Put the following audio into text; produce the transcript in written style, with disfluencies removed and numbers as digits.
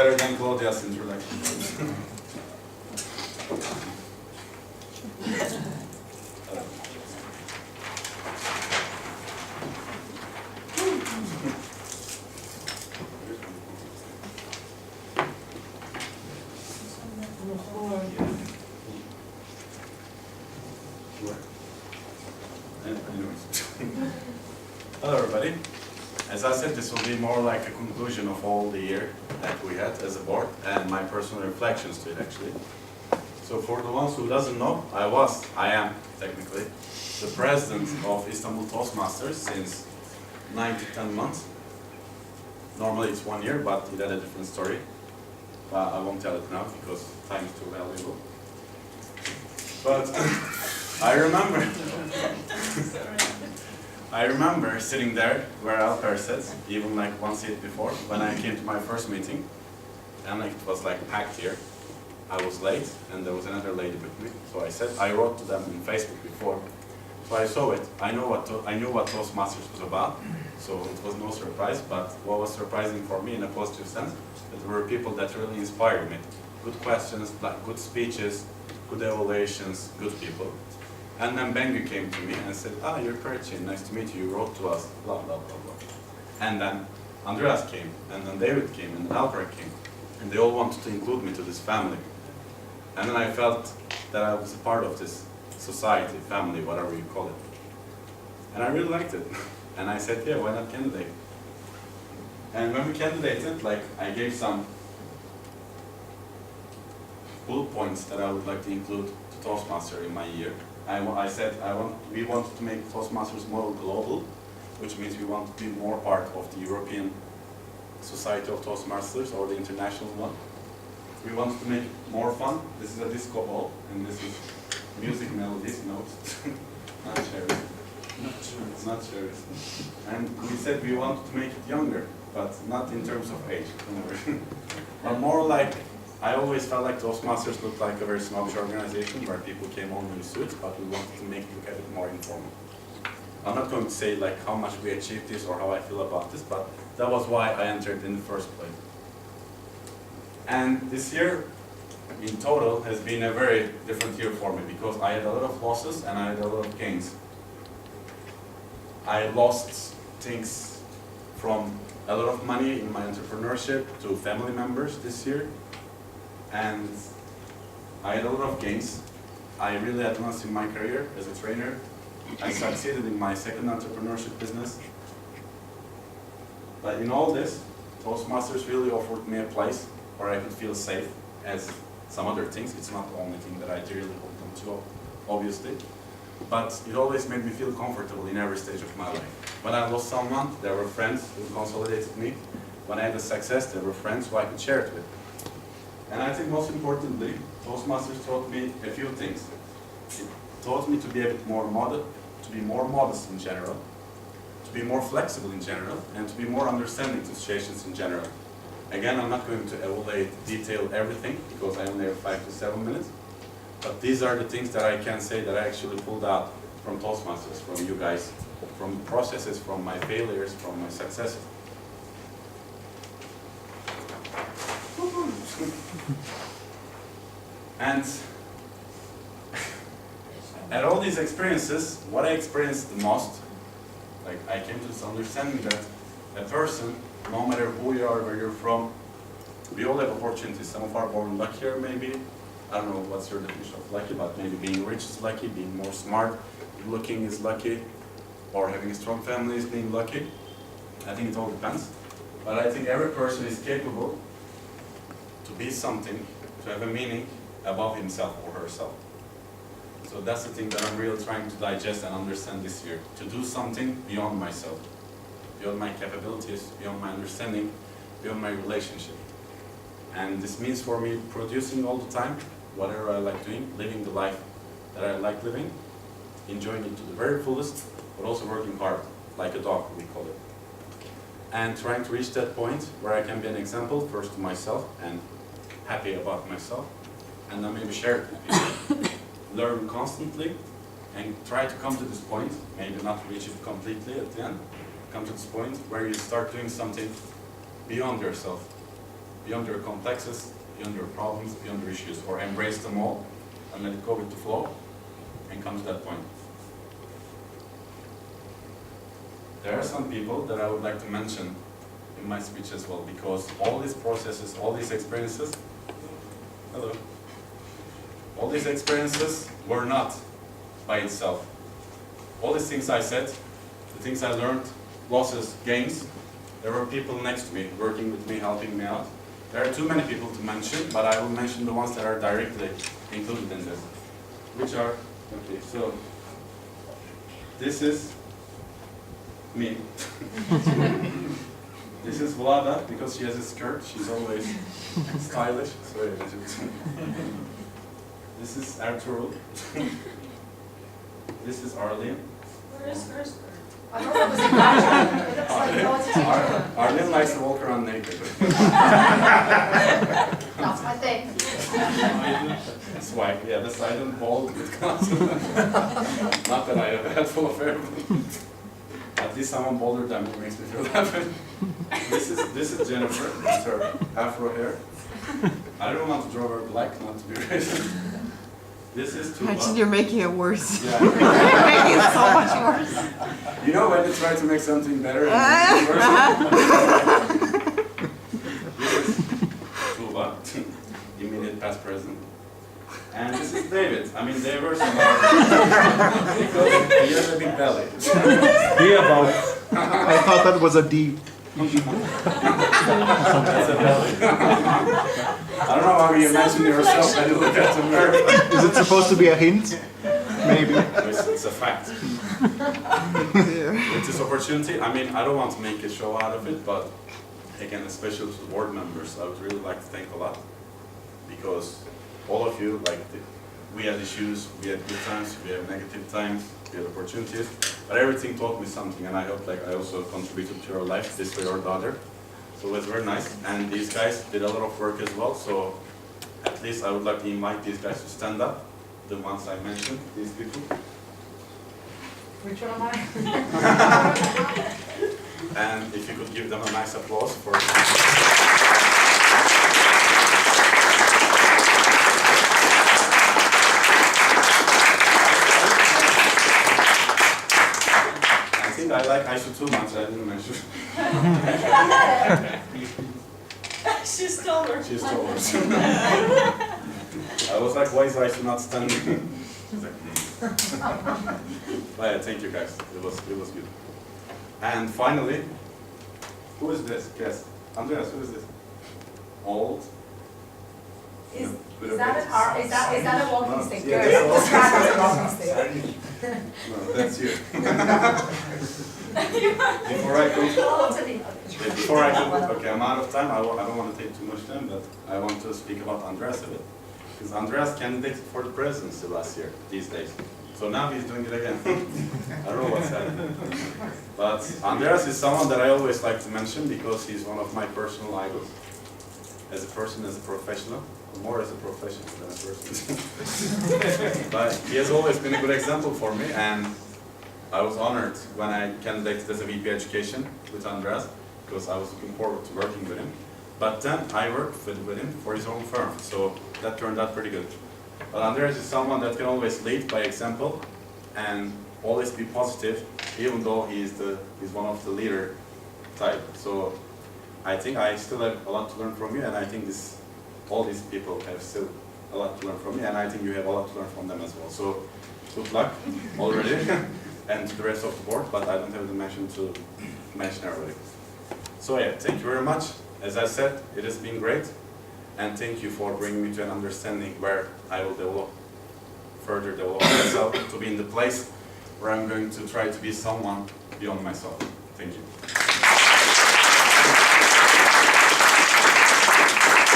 better than Claudia's introduction. Hello everybody. As I said, this will be more like a conclusion of all the year that we had as a board and my personal reflections to it actually. So for the ones who doesn't know, I am technically, the president of Istanbul Toastmasters since 9 to 10 months. Normally it's 1 year, but it had a different story. I won't tell it now because time is too valuable. But I remember sitting there where Alper sits, even like one seat before, when I came to my first meeting, and like it was like packed here. I was late, and there was another lady with me. So I wrote to them on Facebook before. So I saw it. I knew what Toastmasters was about. So it was no surprise. But what was surprising for me in a positive sense, that there were people that really inspired me. Good questions, like good speeches, good evaluations, good people. And then Bengu came to me and said, you're Perçin, nice to meet you, you wrote to us, blah, blah, blah, blah. And then Andreas came, and then David came, and then Alper came. And they all wanted to include me to this family. And then I felt that I was a part of this society, family, whatever you call it. And I really liked it. And I said, yeah, why not candidate? And when we candidated, like, I gave some bullet points that I would like to include to Toastmaster in my year. I said we wanted to make Toastmasters model global, which means we want to be more part of the European Society of Toastmasters or the international one. We wanted to make it more fun. This is a disco ball, and this is music melodies, notes, not cherries. Not cherries. And we said we wanted to make it younger, but not in terms of age, but more like, I always felt like Toastmasters looked like a very snobbish organization where people came only in suits, but we wanted to make it look a bit more informal. I'm not going to say like how much we achieved this or how I feel about this, but that was why I entered in the first place. And this year, in total, has been a very different year for me because I had a lot of losses and I had a lot of gains. I lost things from a lot of money in my entrepreneurship to family members this year. And I had a lot of gains. I really advanced in my career as a trainer. I succeeded in my second entrepreneurship business. But in all this, Toastmasters really offered me a place where I could feel safe, as some other things. It's not the only thing that I really hold on to, obviously. But it always made me feel comfortable in every stage of my life. When I lost someone, there were friends who consolidated me. When I had a success, there were friends who I could share it with. And I think most importantly, Toastmasters taught me a few things. It taught me to be a bit more modest, to be more modest in general, to be more flexible in general, and to be more understanding to situations in general. Again, I'm not going to evaluate, detail everything, because I only have 5 to 7 minutes. But these are the things that I can say that I actually pulled out from Toastmasters, from you guys, from the processes, from my failures, from my successes. And at all these experiences, what I experienced the most, like I came to this understanding that a person, no matter who you are, where you're from, we all have opportunities. Some of us are born luckier maybe. I don't know what's your definition of lucky, but maybe being rich is lucky, being more smart, looking is lucky, or having a strong family is being lucky. I think it all depends. But I think every person is capable to be something, to have a meaning above himself or herself. So that's the thing that I'm really trying to digest and understand this year. To do something beyond myself, beyond my capabilities, beyond my understanding, beyond my relationship. And this means for me producing all the time, whatever I like doing, living the life that I like living, enjoying it to the very fullest, but also working hard, like a dog, we call it. And trying to reach that point where I can be an example, first to myself, and happy about myself, and then maybe share it with people. Learn constantly, and try to come to this point, maybe not reach it completely at the end, come to this point where you start doing something beyond yourself. beyond your complexes, beyond your problems, beyond your issues, or embrace them all and let it go with the flow and come to that point. There are some people that I would like to mention in my speech as well, because all these processes, all these experiences, hello, all these experiences were not by itself. All these things I said, the things I learned, losses, gains, there were people next to me, working with me, helping me out. There are too many people to mention, but I will mention the ones that are directly included in this, which are, okay, so this is me. This is Vlada, because she has a skirt, she's always stylish. Sorry, this is Ertuğrul. This is Arlene. Where is her skirt? I thought that was a graduate. It looks like no, it's a teacher. Arlene likes to walk around naked. That's my thing. Swag, yeah, the silent bald with glasses. Not that I have a head full of hair. At least someone bolder than me makes me feel happy. This is Jennifer. It's her afro hair. I don't want to draw her black, not to be racist. This is Tuba. Actually, you're making it worse. Yeah. You're making it so much worse. You know when you try to make something better and make it worse? This is Tuba, immediate past present. And this is David. I mean, they were some because he has a big belly. D about. I thought that was a D. That's a belly. I don't know why you mention yourself and you look at the mirror. Is it supposed to be a hint? Maybe. It's a fact. With this opportunity, I mean, I don't want to make a show out of it, but again, especially to the board members, I would really like to thank a lot, because all of you, like, we had issues, we had good times, we had negative times, we had opportunities, but everything taught me something, and I hope like I also contributed to your life this way or the other. So it was very nice, and these guys did a lot of work as well, so at least I would like to invite these guys to stand up, the ones I mentioned, these people. Which one am I? And if you could give them a nice applause for I should too much, I didn't mention. She's taller. She's taller. I was like, why is I should not stand? She's like, but yeah, thank you guys. It was good. And finally, who is this? Guess. Andreas, who is this? Old. Is that a car? Is that a walking stick? Yeah, You're that's described as a walking stick. No, that's you. Before I go, okay, I'm out of time. I don't want to take too much time, but I want to speak about Andreas a bit. Because Andreas candidated for the presidency last year, these days. So now he's doing it again. I don't know what's happening. But Andreas is someone that I always like to mention because he's one of my personal idols. As a person, as a professional, more as a professional than a person. But he has always been a good example for me, and I was honored when I candidated as a VP Education with Andreas, because I was looking forward to working with him. But then I worked with him for his own firm, so that turned out pretty good. But Andreas is someone that can always lead by example and always be positive, even though he's one of the leader type. So I think I still have a lot to learn from you, and I think all these people have still a lot to learn from me, and I think you have a lot to learn from them as well. So good luck already, and to the rest of the board, but I don't have to mention everybody. So yeah, thank you very much. As I said, it has been great, and thank you for bringing me to an understanding where I will further develop myself to be in the place where I'm going to try to be someone beyond myself. Thank you.